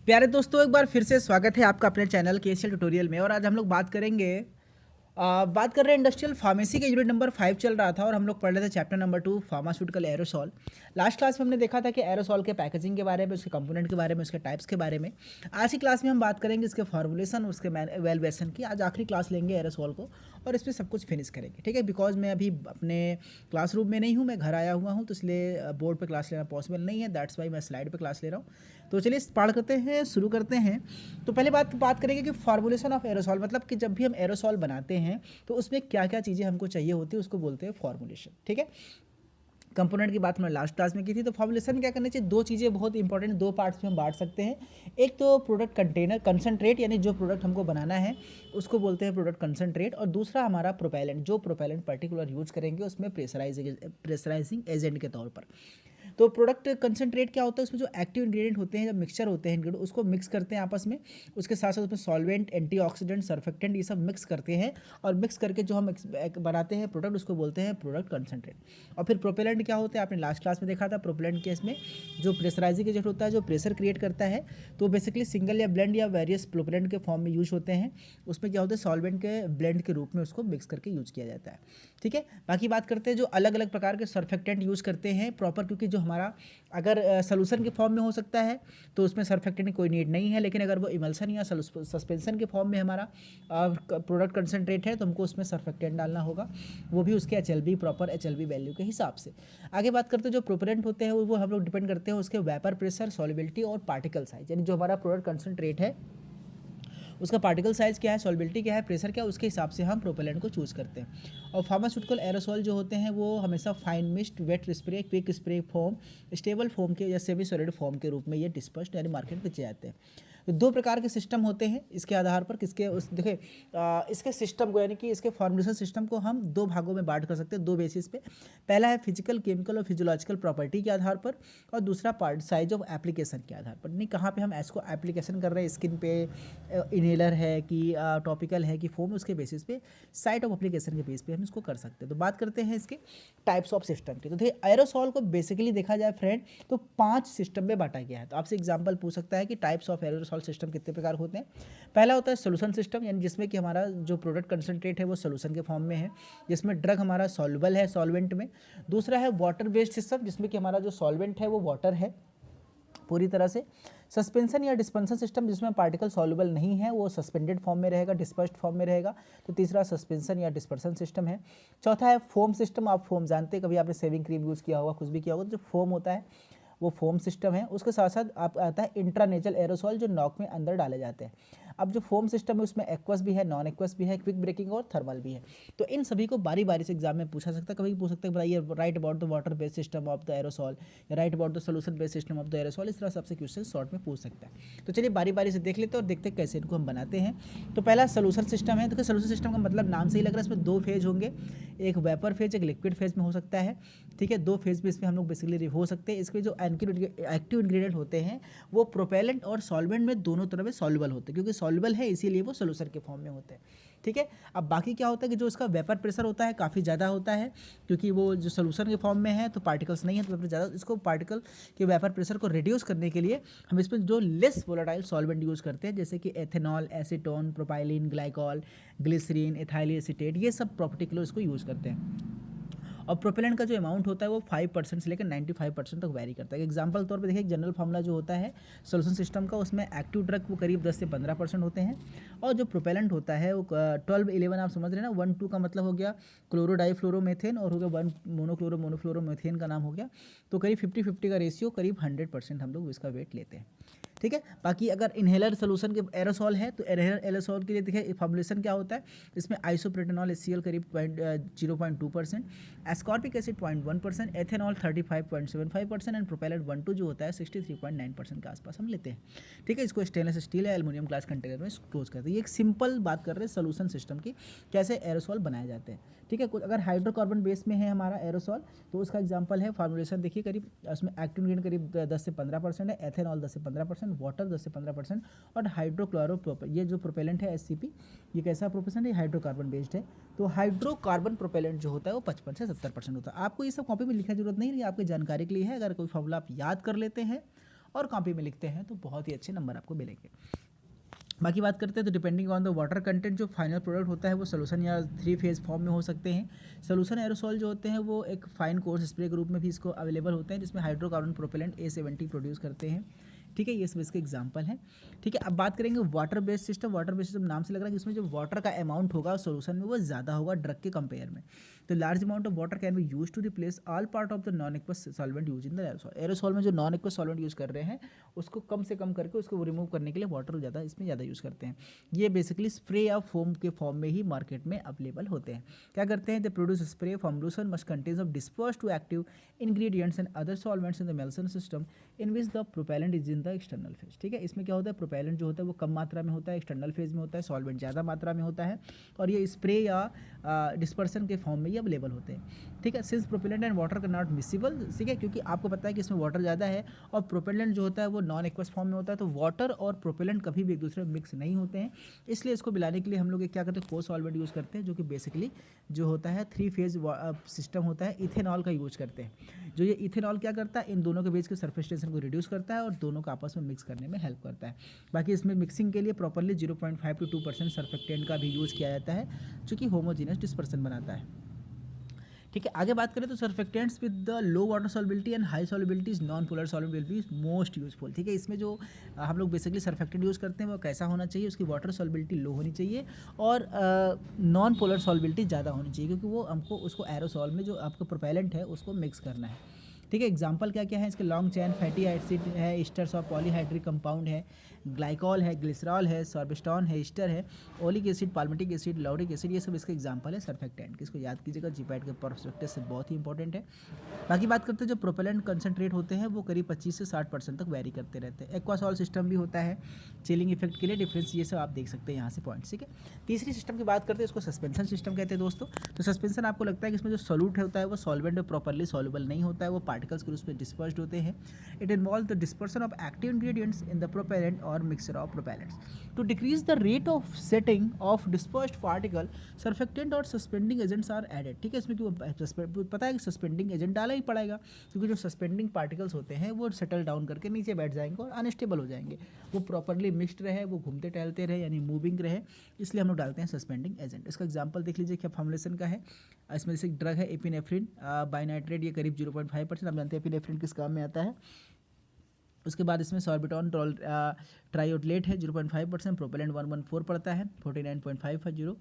प्यारे दोस्तों, एक बार फिर से स्वागत है आपका अपने चैनल केसीएल ट्यूटोरियल में। और आज हम लोग बात कर रहे हैं इंडस्ट्रियल फार्मेसी के यूनिट नंबर 5 चल रहा था और हम लोग पढ़ रहे थे chapter number 2 pharmaceutical aerosol. Last class में हमने देखा था कि एरोसॉल के पैकेजिंग के बारे में, उसके कंपोनेंट के बारे में, उसके टाइप्स के बारे में। आज की क्लास में हम बात करेंगे इसके फॉर्मुलेशन, उसके एवेलुएशन की। आज आखिरी क्लास लेंगे एरोसॉल को और इस पर सब कुछ फिनिश करेंगे, ठीक है। बिकॉज मैं अभी अपने क्लासरूम में नहीं हूँ, मैं घर आया हुआ हूँ, तो इसलिए बोर्ड पर क्लास लेना पॉसिबल नहीं है। दैट्स वाई मैं स्लाइड पर क्लास ले रहा हूँ। तो चलिए पढ़ करते हैं, शुरू करते हैं। तो पहले बात करेंगे कि फॉर्मुलेशन ऑफ एरोसॉल, मतलब कि जब भी हम एरोसॉल बनाते हैं तो उसमें क्या क्या चीज़ें हमको चाहिए होती है, उसको बोलते हैं फॉर्मुलेशन, ठीक है। कंपोनेंट की बात हमने लास्ट क्लास में की थी। तो फॉर्मुलेशन क्या करना चाहिए, दो चीज़ें बहुत इंपॉर्टेंट, दो पार्ट्स में हम बांट सकते हैं। एक तो प्रोडक्ट कंटेनर कंसंट्रेट, यानी जो प्रोडक्ट हमको बनाना है उसको बोलते हैं प्रोडक्ट कंसंट्रेट, और दूसरा हमारा प्रोपेलेंट, जो प्रोपेलेंट पर्टिकुलर यूज करेंगे उसमें प्रेशराइजिंग एजेंट के तौर पर। तो प्रोडक्ट कंसंट्रेट क्या होता है, उसमें जो एक्टिव इंग्रेडिएंट होते हैं, जब मिक्सचर होते हैं इंग्रेडिएंट, उसको मिक्स करते हैं आपस में। उसके साथ साथ उसमें सॉल्वेंट, एंटीऑक्सीडेंट, सर्फेक्टेंट, ये सब मिक्स करते हैं। और मिक्स करके जो हम बनाते हैं प्रोडक्ट, उसको बोलते हैं प्रोडक्ट कंसंट्रेट। और फिर प्रोपेलेंट क्या होता है, आपने लास्ट क्लास में देखा था। प्रोपेलेंट केस में जो प्रेशराइजिंग एजेंट होता है, जो प्रेशर क्रिएट करता है, तो बेसिकली सिंगल या ब्लेंड या वेरियस प्रोपेलेंट के फॉर्म में यूज होते हैं। उसमें क्या होता है, सॉल्वेंट के ब्लेंड के रूप में उसको मिक्स करके यूज किया जाता है, ठीक है। बाकी बात करते हैं जो अलग अलग प्रकार के सर्फेक्टेंट यूज करते हैं प्रॉपर, क्योंकि जो हमारा अगर सोल्यूशन के फॉर्म में हो सकता है तो उसमें सर्फेक्टेंट की कोई नीड नहीं है, लेकिन अगर वो इमल्सन या सस्पेंशन के फॉर्म में हमारा प्रोडक्ट कंसंट्रेट है तो हमको उसमें सर्फेक्टेंट डालना होगा, वो भी उसके HLB प्रॉपर HLB वैल्यू के हिसाब से। आगे बात करते हैं जो प्रोपेलेंट होते हैं वो हम लोग डिपेंड करते हैं उसके वेपर प्रेशर, सॉल्युबिलिटी और पार्टिकल साइज, यानी जो हमारा प्रोडक्ट कंसंट्रेट है उसका पार्टिकल साइज़ क्या है, सॉल्युबिलिटी क्या है, प्रेशर क्या है, उसके हिसाब से हम प्रोपेलेंट को चूज़ करते हैं। और फार्मास्यूटिकल एरोसॉल जो होते हैं वो हमेशा fine mist, wet spray, quick spray form, stable form के या सेमी सॉलिड फॉर्म के रूप में ये डिस्पर्स्ड यानी मार्केट में जाते हैं। तो दो प्रकार के सिस्टम होते हैं इसके आधार पर, किसके उस देखिए इसके सिस्टम को, यानी कि इसके फॉर्मुलेशन सिस्टम को हम दो भागों में बांट कर सकते हैं, दो बेसिस पे। पहला है फिजिकल, केमिकल और फिजियोलॉजिकल प्रॉपर्टी के आधार पर, और दूसरा पार्ट साइज ऑफ एप्लीकेशन के आधार पर। नहीं, कहाँ पे हम इसको एप्लीकेशन कर रहे हैं, स्किन पे इनहेलर है कि टॉपिकल है कि फोम, उसके बेसिस पे साइट ऑफ एप्लीकेशन के बेस पे हम इसको कर सकते हैं। तो बात करते हैं इसके टाइप्स ऑफ सिस्टम की। तो देखिए एरोसॉल को बेसिकली देखा जाए फ्रेंड तो 5 सिस्टम में बांटा गया है। तो आपसे एग्जांपल पूछ सकता है कि टाइप्स ऑफ एरोसॉल सिस्टम कितने प्रकार होते हैं। पहला होता है सोल्यूशन सिस्टम, यानी जिसमें कि हमारा जो प्रोडक्ट कंसंट्रेट है वो सोल्यूशन के फॉर्म में है, जिसमें ड्रग हमारा सॉल्युबल है सॉल्वेंट में। दूसरा है वाटर बेस्ड सिस्टम, जिसमें कि हमारा जो सॉल्वेंट है वो वाटर है पूरी तरह से। सस्पेंशन या डिस्पेंशन सिस्टम, जिसमें पार्टिकल सॉल्युबल नहीं है, वो सस्पेंडेड फॉर्म में रहेगा, डिस्पर्स्ड फॉर्म में रहेगा। तो तीसरा सस्पेंशन या डिस्पर्सन सिस्टम है। चौथा है फोम सिस्टम। आप फोम जानते हैं, कभी आपने सेविंग क्रीम यूज़ किया होगा, कुछ भी किया होगा, तो जो फोम होता है वो फोम सिस्टम है। उसके साथ साथ आप आता है इंट्रानेजल एरोसॉल, जो नॉक में अंदर डाले जाते हैं। अब जो फोम सिस्टम है उसमें एक्वस भी है, नॉन एक्वस भी है, क्विक ब्रेकिंग और थर्मल भी है। तो इन सभी को बारी बारी से एग्जाम में पूछा सकता है। कभी पूछ सकता है बताइए write about the water based system of the aerosol, या write about the solution based system of the aerosol. इस तरह सबसे क्वेश्चन शॉर्ट में पूछ सकता है। तो चलिए बारी बारी से देख लेते हैं और देखते हैं कैसे इनको हम बनाते हैं। तो पहला सोल्यूशन सिस्टम है। देखिए सोल्यूशन सिस्टम का मतलब नाम से ही लग रहा है, इसमें दो फेज होंगे, एक वेपर फेज, एक लिक्विड फेज में हो सकता है, ठीक है। दो फेज में इसमें हम लोग बेसिकली हो सकते हैं। इसके जो एक्टिव इंग्रेडिएंट होते हैं वो प्रोपेलेंट और सॉल्वेंट में दोनों तरह में सॉल्युबल होते हैं, क्योंकि सॉल्युबल है इसीलिए वो सोल्यूशन के फॉर्म में होते हैं, ठीक है। अब बाकी क्या होता है कि जो इसका वेपर प्रेशर होता है काफ़ी ज़्यादा होता है, क्योंकि वो जो सोल्यूशन के फॉर्म में है तो पार्टिकल्स नहीं है, तो वेपर ज़्यादा, इसको पार्टिकल के वेपर प्रेशर को रिड्यूस करने के लिए हम इसमें जो लेस वोलेटाइल सॉल्वेंट यूज़ करते हैं, जैसे कि ethanol, acetone, propylene, glycol, glycerine, ethyl acetate, ये सब प्रॉपर्टी के लिए इसको यूज़ करते हैं। और प्रोपेलेंट का जो अमाउंट होता है वो 5% से लेकर 95% तक वैरी करता है। एग्जाम्पल तौर पे देखिए जनरल फार्मूला जो होता है सोल्यूशन सिस्टम का, उसमें एक्टिव ड्रग वो करीब 10 से 15% होते हैं, और जो प्रोपेलेंट होता है वो 12-11 आप समझ रहे हैं ना। 1-2 का मतलब हो गया क्लोरोडाईफ्लोरोमेथेन, और हो गया 1 मोनोफ्लोरोमेथेन का नाम हो गया। तो करीब 50-50 का रेशियो, करीब 100% हम लोग इसका वेट लेते हैं, ठीक है। बाकी अगर इनहेलर सोल्यूशन के एरोसॉल है तो इनहेलर एरोसॉल के लिए देखिए फॉर्मुलेशन क्या होता है, इसमें आइसोप्रोटेनॉल HCl करीब 0.2%, ascorbic acid 0.1%, ethanol 35.75% and propellant 1-2 जो होता है 63.9% के आसपास हम लेते हैं, ठीक है। इसको स्टेनलेस स्टील या एल्यूमिनियम ग्लास कंटेनर में क्लोज करते हैं। ये एक सिंपल बात कर रहे हैं सोल्यूशन सिस्टम की, कैसे एरोसॉल बनाए जाते हैं, ठीक है। अगर हाइड्रोकार्बन बेस में है हमारा एरोसॉल तो उसका एग्जांपल है फॉर्मुलेशन देखिए, करीब उसमें एक्टिव इंग्रेडिएंट करीब 10 से 15% है, एथेनॉल 10 से 15%, वाटर 10 से 15%, और हाइड्रोक्लोरो ये जो प्रोपेलेंट है HCP, ये कैसा प्रोपेलेंट है, हाइड्रोकार्बन बेस्ड है। तो हाइड्रोकार्बन प्रोपेलेंट जो होता है वो 55 से 70% होता है। आपको ये सब कॉपी में लिखने की जरूरत नहीं है, आपकी जानकारी के लिए है। अगर कोई फॉर्मूला आप याद कर लेते हैं और कॉपी में लिखते हैं तो बहुत ही अच्छे नंबर आपको मिलेंगे। बाकी बात करते हैं तो depending on the water content जो फाइनल प्रोडक्ट होता है वो सोल्यूशन या 3 फेज फॉर्म में हो सकते हैं। सोल्यूशन एरोसॉल जो होते हैं वो एक फाइन कोर्स स्प्रे के रूप में भी इसको अवेलेबल होते हैं, जिसमें हाइड्रोकार्बन प्रोपेलेंट A70 प्रोड्यूस करते हैं। ठीक है, ये सब इसके एग्जाम्पल हैं। ठीक है, अब बात करेंगे water based system. Water based system नाम से लग रहा है कि इसमें जो वाटर का अमाउंट होगा सोल्यूशन में वो ज़्यादा होगा ड्रग के कंपेयर में। तो large amount of water can be use to replace all part of the non aqueous solvent use in the aerosol. Aerosol में जो नॉन एक्वस सॉल्वेंट यूज़ कर रहे हैं उसको कम से कम करके उसको रिमूव करने के लिए वाटर ज़्यादा इसमें ज़्यादा यूज़ करते हैं। ये बेसिकली स्प्रे या फोम के फॉर्म में ही मार्केट में अवेलेबल होते हैं। क्या करते हैं, they produce spray formulation must contains of dispersed to active ingredients and other solvents in the emulsion system in which the propellant is in the external phase. ठीक है, इसमें क्या होता है, प्रोपेलेंट जो होता है वो कम मात्रा में होता है, एक्सटर्नल फेज में होता है, सॉल्वेंट ज़्यादा मात्रा में होता है, और ये स्प्रे या डिस्पर्सन के फॉर्म में ये अवेलेबल होते हैं। ठीक है, सिंस प्रोपेलेंट एंड वाटर का नॉट मिसिबल, ठीक है, क्योंकि आपको पता है कि इसमें वाटर ज़्यादा है और प्रोपेलेंट जो होता है वो नॉन एक्वस फॉर्म में होता है, तो वाटर और प्रोपेलेंट कभी भी एक दूसरे में मिक्स नहीं होते हैं। इसलिए इसको मिलाने के लिए हम लोग क्या करते हैं, को सॉल्वेंट यूज़ करते हैं, जो कि बेसिकली जो होता है 3 फेज सिस्टम होता है, इथेनॉल का यूज करते हैं। जो ये इथेनॉल क्या करता है, इन दोनों के बीच के सरफेस टेंशन को रिड्यूस करता है और दोनों को आपस में मिक्स करने में हेल्प करता है। बाकी इसमें मिक्सिंग के लिए प्रॉपर्ली 0.5 to 2% सर्फेक्टेंट का भी यूज़ किया जाता है, जो कि होमोजीनियस डिस्पर्सन बनाता है। ठीक है, आगे बात करें तो surfactants with the low water solubility and high solubility is non polar solvent will be most useful. ठीक है, इसमें जो हम लोग बेसिकली सर्फेक्टेंट यूज़ करते हैं वो कैसा होना चाहिए, उसकी वाटर सॉल्युबिलिटी लो होनी चाहिए और नॉन पोलर सॉल्युबिलिटी ज़्यादा होनी चाहिए, क्योंकि वो हमको उसको एरोसॉल में जो आपका प्रोपेलेंट है उसको मिक्स करना है। ठीक है, एग्जांपल क्या क्या है इसके, लॉन्ग चैन फैटी एसिड है, ईस्टर्स ऑफ पॉलीहाइड्रिक कंपाउंड है, ग्लाइकॉल है, ग्लिसरॉल है, सॉर्बिस्टॉन है, ईस्टर है, oleic acid, palmitic acid, lauric acid, ये सब इसके एग्जांपल है सर्फेक्टेंट। इसको याद कीजिएगा, जीपैट के परस्पेक्टिव से बहुत ही इंपॉर्टेंट है। बाकी बात करते हैं जो प्रोपेलेंट कंसनट्रेट होते हैं वो करीब 25 से 60% तक वेरी करते रहते हैं। एक्वासॉल सिस्टम भी होता है चिलिंग इफेक्ट के लिए, डिफरेंस ये सब आप देख सकते हैं यहाँ से पॉइंट्स। ठीक है, तीसरी सिस्टम की बात करते हैं, इसको सस्पेंशन सिस्टम कहते हैं दोस्तों। तो सस्पेंशन आपको लगता है कि इसमें जो सोल्यूट होता है वो सॉल्वेंट प्रॉपर्ली सॉल्युबल नहीं होता है, वो पार्टिकल्स के रूप में डिस्पर्स्ड होते हैं। It involve the dispersion of active ingredients in the propellant और mixture of propellants to decrease the rate of setting of dispersed particle. Surfactant और सस्पेंडिंग एजेंट्स आर एडेड। ठीक है, इसमें क्यों पता है कि सस्पेंडिंग एजेंट डाला ही पड़ेगा, क्योंकि जो सस्पेंडिंग पार्टिकल्स होते हैं वो सेटल डाउन करके नीचे बैठ जाएंगे और अनस्टेबल हो जाएंगे। वो प्रॉपर्ली मिक्सड रहे, वो घूमते टहलते रहे, यानी मूविंग रहे, इसलिए हम लोग डालते हैं सस्पेंडिंग एजेंट। इसका एग्जांपल देख लीजिए क्या फॉर्मुलेशन का है। इसमें से एक ड्रग है एपिनेफ्रिन बाइनाइट्रेट, ये करीब 0.5%। आप जानते हैं एपिनेफ्रिन किस काम में आता है। उसके बाद इसमें सॉर्बिटॉन ट्राइओटलेट है 0.5%, प्रोपेलेंट 114 पड़ता है 49.550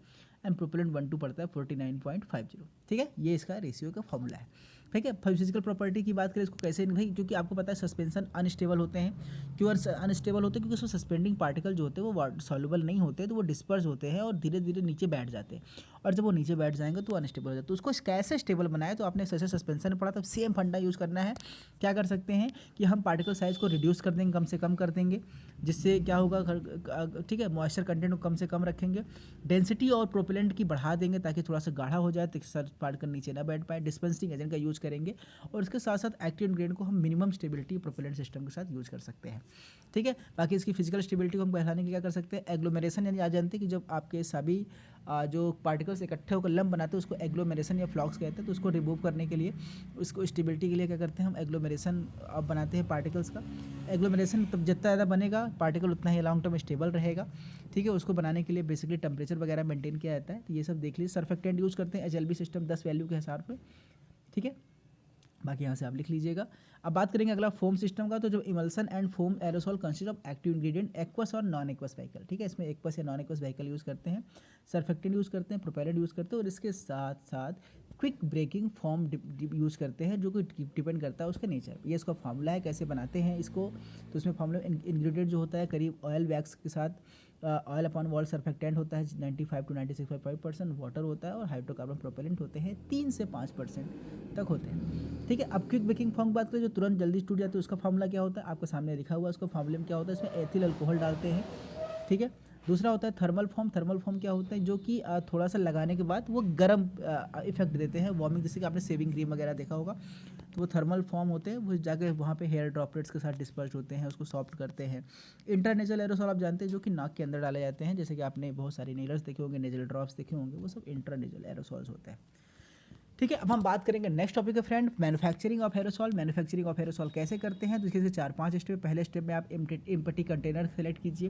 एंड प्रोपेलेंट 12 पड़ता है 49.50। ठीक है, ये इसका रेशियो का फॉर्मूला है। ठीक है, फिजिकल प्रॉपर्टी की बात करें इसको कैसे भाई, क्योंकि आपको पता है सस्पेंशन अनस्टेबल होते हैं। क्यों अनस्टेबल होते हैं, क्योंकि उसमें सस्पेंडिंग पार्टिकल जो होते हैं वो सॉल्युबल नहीं होते, तो वो डिस्पर्स होते हैं और धीरे धीरे नीचे बैठ जाते हैं, और जब वो नीचे बैठ जाएंगे तो अनस्टेबल हो जाते हैं। तो उसको कैसे स्टेबल बनाए, तो आपने ऐसे सस्पेंशन में पढ़ा था, सेम फंडा यूज़ करना है। क्या कर सकते हैं कि हम पार्टिकल साइज़ को रिड्यूस कर देंगे, कम से कम कर देंगे, जिससे क्या होगा, ठीक है, मॉइस्चर कंटेंट को कम से कम रखेंगे, डेंसिटी और प्रोपेलेंट की बढ़ा देंगे ताकि थोड़ा सा गाढ़ा हो जाए, ताकि सर पार्टिकल नीचे ना बैठ पाए, डिस्पेंसिंग एजेंट का यूज़ करेंगे, और इसके साथ साथ एक्टिव इंग्रेडिएंट को हम मिनिमम स्टेबिलिटी प्रोपेलेंट सिस्टम के साथ यूज़ कर सकते हैं। ठीक है, बाकी इसकी फिजिकल स्टेबिलिटी को हम बढ़ाने के लिए क्या कर सकते हैं, एग्लोमेरेशन, यानी आप जानते हैं कि जब आपके सभी जो पार्टिकल्स इकट्ठे होकर लंप बनाते हैं उसको एग्लोमेरेशन या फ्लॉक्स कहते हैं। तो उसको रिमूव करने के लिए, उसको स्टेबिलिटी के लिए क्या करते हैं, हम एग्लोमेरेशन बनाते हैं पार्टिकल्स का। एग्लोमेरेशन तब जितना ज़्यादा बनेगा पार्टिकल उतना ही लॉन्ग टर्म स्टेबल रहेगा। ठीक है, उसको बनाने के लिए बेसिकली टेम्परेचर वगैरह मेंटेन किया जाता है। तो ये सब देख लीजिए। सर्फेक्टेंट यूज़ करते हैं HLB सिस्टम 10 वैल्यू के हिसाब पे। ठीक है, बाकी यहाँ से आप लिख लीजिएगा। अब बात करेंगे अगला फोम सिस्टम का। तो जो emulsion and foam aerosol consist of active ingredient aqueous और नॉन एक्वस व्हीकल। ठीक है, इसमें एक्वस या नॉन एक्वस व्हीकल यूज़ करते हैं, सर्फेक्टेंट यूज़ करते हैं, प्रोपेलेंट यूज़ करते हैं, और इसके साथ साथ क्विक ब्रेकिंग फॉर्म यूज़ करते हैं, जो कि डिपेंड करता है उसका नेचर। ये इसका फार्मूला है, कैसे बनाते हैं इसको। तो इसमें फार्मूला इंग्रेडिएंट जो होता है करीब ऑयल वैक्स के साथ ऑयल अपॉन वॉल सर्फेक्टेंट होता है 95 to 96.5%, वाटर होता है, और हाइड्रोकार्बन प्रोपेलेंट होते हैं 3 से 5% तक होते हैं। ठीक है, अब क्विक बेकिंग फॉर्म बात करें जो तुरंत जल्दी टूट जाते हैं, उसका फार्मूला क्या होता है, आपके सामने लिखा हुआ है। उसका फार्मूले में क्या होता है, इसमें एथिल अल्कोहल डालते हैं। ठीक है, दूसरा होता है थर्मल फॉर्म। थर्मल फॉर्म क्या होता है, जो कि थोड़ा सा लगाने के बाद वो गर्म इफेक्ट देते हैं, वार्मिंग, जैसे कि आपने सेविंग क्रीम वगैरह देखा होगा। तो वो थर्मल फॉर्म होते हैं, वो जाके वहाँ पे हेयर ड्रॉपलेट्स के साथ डिस्पर्स होते हैं, उसको सॉफ्ट करते हैं। इंटरनेजल एरोसॉल आप जानते हैं, जो कि नाक के अंदर डाले जाते हैं, जैसे कि आपने बहुत सारी नेलर्स देखे होंगे, नेजल ड्रॉप्स देखे होंगे, वो सब इंटरनेजल एरोसॉल्स होते हैं। ठीक है, अब हम बात करेंगे नेक्स्ट टॉपिक है friend, manufacturing of aerosol. Manufacturing of aerosol कैसे करते हैं, तो इसके 4-5 स्टेप। पहले स्टेप में आप एम्प्टी कंटेनर सेलेक्ट कीजिए,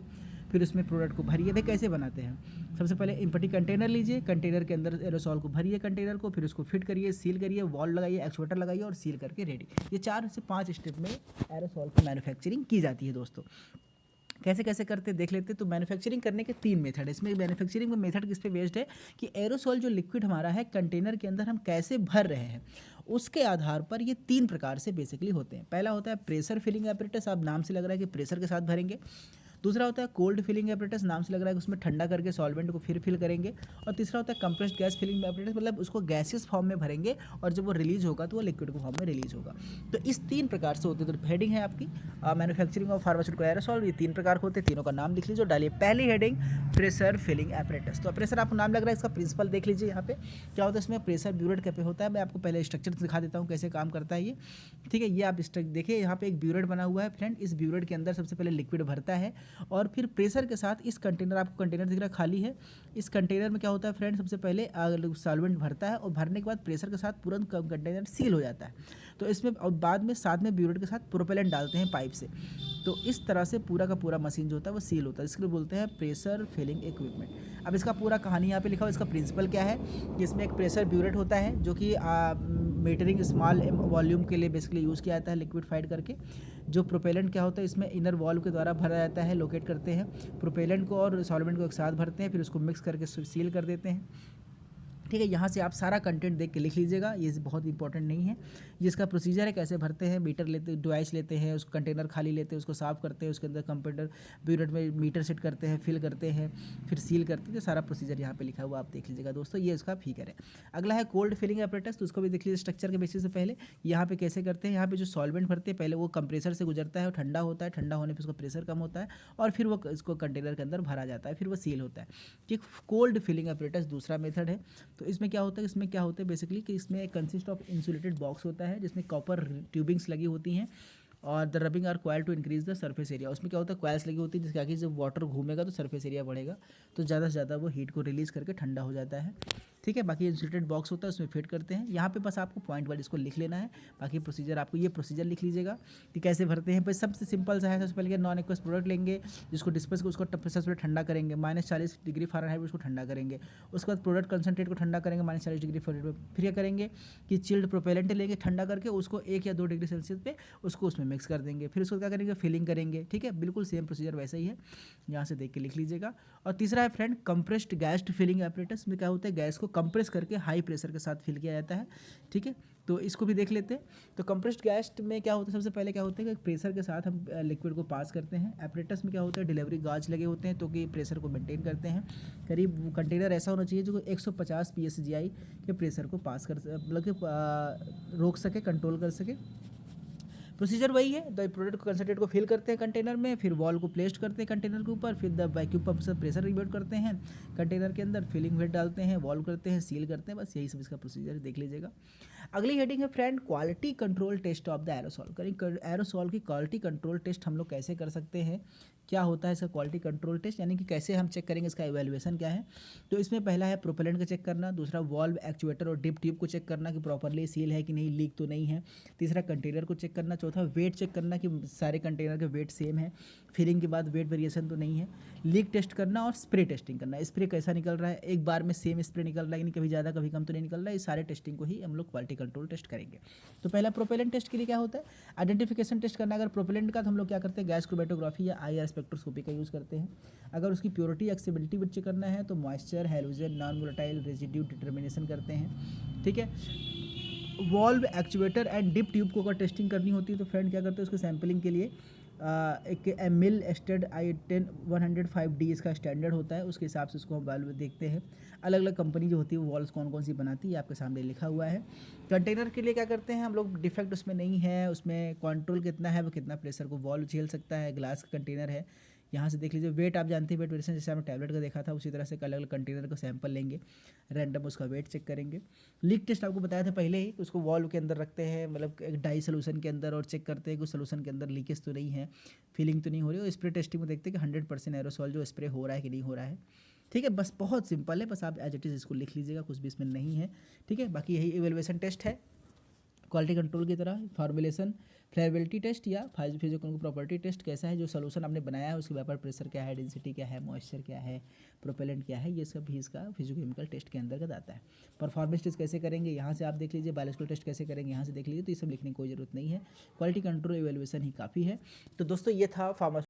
फिर उसमें प्रोडक्ट को भरिए। देखिए कैसे बनाते हैं, सबसे पहले एम्प्टी कंटेनर लीजिए, कंटेनर के अंदर एरोसॉल को भरिए कंटेनर को, फिर उसको फिट करिए, सील करिए, वॉल लगाइए, एक्चुएटर लगाइए और सील करके रेडी। ये 4 से 5 स्टेप में एरोसॉल की मैन्युफैक्चरिंग की जाती है दोस्तों। कैसे कैसे करते देख लेते। तो मैन्युफैक्चरिंग करने के 3 मेथड है। इसमें मैन्युफैक्चरिंग में मेथड किस पे बेस्ड है कि एरोसॉल जो लिक्विड हमारा है कंटेनर के अंदर हम कैसे भर रहे हैं, उसके आधार पर ये 3 प्रकार से बेसिकली होते हैं। पहला होता है प्रेशर फिलिंग एपरेटस, आप नाम से लग रहा है कि प्रेशर के साथ भरेंगे। दूसरा होता है कोल्ड फिलिंग एपरेटस, नाम से लग रहा है कि उसमें ठंडा करके सॉल्वेंट को फिर फिल करेंगे। और तीसरा होता है कंप्रेस्ड गैस फिलिंग एपरेटस, मतलब उसको गैसेस फॉर्म में भरेंगे और जब वो रिलीज होगा तो वो लिक्विड के फॉर्म में रिलीज होगा। तो इस 3 प्रकार से होते हैं। तो हेडिंग है आपकी मैन्युफैक्चरिंग ऑफ फार्मास्यूटिकल एरोसॉल, ये 3 प्रकार के होते हैं। तीनों का नाम लिख लीजिए और डालिए। पहली हेडिंग प्रेशर फिलिंग एपरेटस। तो प्रेशर आपको नाम लग रहा है, इसका प्रिंसिपल देख लीजिए। यहाँ पे क्या होता है, इसमें प्रेशर ब्यूरेट कैसे होता है। मैं आपको पहले स्ट्रक्चर दिखा देता हूँ कैसे काम करता है ये। ठीक है, ये आप देखिए यहाँ पे एक ब्यूरेट बना हुआ है फ्रेंड। इस ब्यूरेट के अंदर सबसे पहले लिक्विड भरता है और फिर प्रेशर के साथ इस कंटेनर, आपको कंटेनर दिख रहा है खाली है, इस कंटेनर में क्या होता है फ्रेंड, सबसे पहले सॉल्वेंट भरता है और भरने के बाद प्रेशर के साथ तुरंत कंटेनर सील हो जाता है। तो इसमें और बाद में साथ में ब्यूरेट के साथ प्रोपेलेंट डालते हैं पाइप से। तो इस तरह से पूरा का पूरा मशीन जो होता है वो सील होता है। इसके लिए बोलते हैं प्रेशर फिलिंग इक्विपमेंट। अब इसका पूरा कहानी यहाँ पे लिखा हुआ, इसका प्रिंसिपल क्या है कि इसमें एक प्रेशर ब्यूरेट होता है जो कि मीटरिंग स्मॉल वॉल्यूम के लिए बेसिकली यूज़ किया जाता है लिक्विडफाइड करके। जो प्रोपेलेंट क्या होता है, इसमें इनर वॉल्व के द्वारा भरा जाता है, लोकेट करते हैं प्रोपेलेंट को और सॉल्वेंट को एक साथ भरते हैं, फिर उसको मिक्स करके सील कर देते हैं। ठीक है, यहाँ से आप सारा कंटेंट देख के लिख लीजिएगा, ये बहुत इंपॉर्टेंट नहीं है। जिसका प्रोसीजर है कैसे भरते हैं, मीटर लेते, डिवाइस लेते हैं, उस कंटेनर खाली लेते हैं, उसको साफ़ करते हैं, उसके अंदर कंप्यूटर ब्यूरेट में मीटर सेट करते हैं, फिल करते हैं, फिर सील करते हैं। तो सारा प्रोसीजर यहाँ पे लिखा हुआ आप देख लीजिएगा दोस्तों, ये उसका फिगर है। अगला है कोल्ड फिलिंग एपरेटस, तो उसको भी देख लीजिए स्ट्रक्चर के बेसिस से। पहले यहाँ पे कैसे करते हैं, यहाँ पे जो सॉल्वेंट भरते हैं पहले वो कंप्रेसर से गुजरता है और ठंडा होता है, ठंडा होने पर उसका प्रेशर कम होता है और फिर वो इसको कंटेनर के अंदर भरा जाता है, फिर वो सील होता है। ठीक, कोल्ड फिलिंग एपरेटस दूसरा मेथड है। तो इसमें क्या होता है, इसमें क्या होता है बेसिकली कि इसमें कंसिस्ट ऑफ इंसुलेटेड बॉक्स होता है जिसमें कॉपर ट्यूबिंग्स लगी होती हैं और the rubbing are coil to increase the surface area. उसमें क्या होता है, क्वाइल्स लगी होती है जिसके आगे जब वाटर घूमेगा तो सरफेस एरिया बढ़ेगा, तो ज़्यादा से ज़्यादा वो हीट को रिलीज़ करके ठंडा हो जाता है। ठीक है, बाकी इंसुलेटेड बॉक्स होता है उसमें फिट करते हैं। यहाँ पे बस आपको पॉइंट वाइज इसको लिख लेना है, बाकी प्रोसीजर आपको ये प्रोसीजर लिख लीजिएगा कि कैसे भरते हैं। बस सबसे सिंपल सा है, सबसे पहले नॉन एक्वस प्रोडक्ट लेंगे जिसको डिस्पर्स को उसको सबसे पहले ठंडा करेंगे, -40 डिग्री फ़ारेनहाइट उसको ठंडा करेंगे। उसके बाद प्रोडक्ट कंसनट्रेट को ठंडा करेंगे -40 डिग्री फ़ारेनहाइट पे। फिर क्या करेंगे कि चिल्ड प्रोपेलेंट लेंगे ठंडा करके उसको 1 या 2 डिग्री सेल्सियस पे उसको उसमें मिक्स कर देंगे, फिर उसको क्या करेंगे फिलिंग करेंगे। ठीक है, बिल्कुल सेम प्रोसीजर वैसा ही है, यहाँ से देख के लिख लीजिएगा। और तीसरा है friend compressed gas filling apparatus, में क्या होता है गैस को कंप्रेस करके हाई प्रेशर के साथ फिल किया जाता है। ठीक है, तो इसको भी देख लेते हैं। तो कंप्रेस्ड गैस में क्या होता है, सबसे पहले क्या होता है कि प्रेशर के साथ हम लिक्विड को पास करते हैं। एपरेटस में क्या होता है डिलीवरी गाज लगे होते हैं तो कि प्रेशर को मेंटेन करते हैं। करीब कंटेनर ऐसा होना चाहिए जो 150 PSGI के प्रेशर को पास कर मतलब कि रोक सके, कंट्रोल कर सके। प्रोसीजर वही है, द प्रोडक्ट कंसनट्रेट को फिल करते हैं कंटेनर में, फिर वॉल को प्लेस्ट करते हैं कंटेनर के ऊपर, फिर द वैक्यूम पंप से प्रेशर रिवर्ट करते हैं कंटेनर के अंदर, फिलिंग वेट डालते हैं, वॉल्व करते हैं, सील करते हैं। बस यही सब इसका प्रोसीजर देख लीजिएगा। अगली हेडिंग है friend quality control test of the aerosol. करें एरोसॉल की क्वालिटी कंट्रोल टेस्ट हम लोग कैसे कर सकते हैं, क्या होता है इसका क्वालिटी कंट्रोल टेस्ट, यानी कि कैसे हम चेक करेंगे, इसका इवैल्यूएशन क्या है। तो इसमें पहला है प्रोपेलेंट का चेक करना, दूसरा वॉल्व एक्चुएटर और डिप ट्यूब को चेक करना कि प्रॉपरली सील है कि नहीं, लीक तो नहीं है, तीसरा कंटेनर को चेक करना, चौथा वेट चेक करना कि सारे कंटेनर के वेट सेम है, फिलिंग के बाद वेट वेरिएशन तो नहीं है, लीक टेस्ट करना और स्प्रे टेस्टिंग करना, स्प्रे कैसा निकल रहा है, एक बार में सेम स्प्रे निकल रहा है, कभी ज़्यादा कभी कम तो नहीं निकल रहा है। इस सारे टेस्टिंग को ही हम लोग क्वालिटी कंट्रोल टेस्ट करेंगे। तो पहला प्रोपेलेंट टेस्ट के लिए क्या होता है, आइडेंटिफिकेशन टेस्ट करना। अगर प्रोपेलेंट का तो हम लोग क्या करते हैं गैस क्रोमेटोग्राफी या IR स्पेक्ट्रोस्कोपी का यूज़ करते हैं। अगर उसकी प्योरिटी एक्सेबिलिटी भी चेक करना है तो moisture, halogen, non volatile residue determination करते हैं। ठीक है, valve actuator and dip tube को अगर टेस्टिंग करनी होती है तो फ्रेंड क्या करते हैं उसके सैम्पलिंग के लिए एक मिल एस्टेड I10 105D इसका स्टैंडर्ड होता है, उसके हिसाब से उसको हम वॉल्व देखते हैं। अलग अलग कंपनी जो होती है वो वॉल्व्स कौन कौन सी बनाती है आपके सामने लिखा हुआ है। कंटेनर के लिए क्या करते हैं हम लोग, डिफेक्ट उसमें नहीं है, उसमें कंट्रोल कितना है, वो कितना प्रेशर को वॉल्व झेल सकता है, ग्लास का कंटेनर है। यहाँ से देख लीजिए वेट, आप जानते हैं वेट वेरिएशन जैसे हमने टैबलेट का देखा था उसी तरह से अलग अलग कंटेनर का सैंपल लेंगे, रैंडम उसका वेट चेक करेंगे। लीक टेस्ट आपको बताया था पहले ही, उसको वॉल्व के अंदर रखते हैं मतलब एक डाई सोल्यूशन के अंदर और चेक करते हैं कि उस सोल्यूशन के अंदर लीकेज तो नहीं है, फीलिंग तो नहीं हो रही है। और स्प्रे टेस्टिंग में देखते हैं कि 100% एरोसॉल जो स्प्रे हो रहा है कि नहीं हो रहा है। ठीक है, बस बहुत सिंपल है, बस आप एज इट इज़ इसको लिख लीजिएगा, कुछ भी इसमें नहीं है। ठीक है, बाकी यही इवेलुएशन टेस्ट है क्वालिटी कंट्रोल की तरह। फॉर्मुलेशन फ्लेयरेबिलिटी टेस्ट या फिजिकल प्रॉपर्टी टेस्ट कैसा है, जो सोल्यूशन आपने बनाया है उसके वेपर प्रेशर क्या है, डेंसिटी क्या है, मॉइस्चर क्या है, प्रोपेलेंट क्या है, ये सब भी इसका फिजिकोकेमिकल टेस्ट के अंतर्गत आता है। परफॉर्मेंस टेस्ट कैसे करेंगे, यहाँ से आप देख लीजिए। बायोलॉजिकल टेस्ट कैसे करेंगे, यहाँ से देख लीजिए। तो ये सब लिखने की कोई ज़रूरत नहीं है, क्वालिटी कंट्रोल इवेलुएशन ही काफ़ी है। तो दोस्तों ये था फार्मा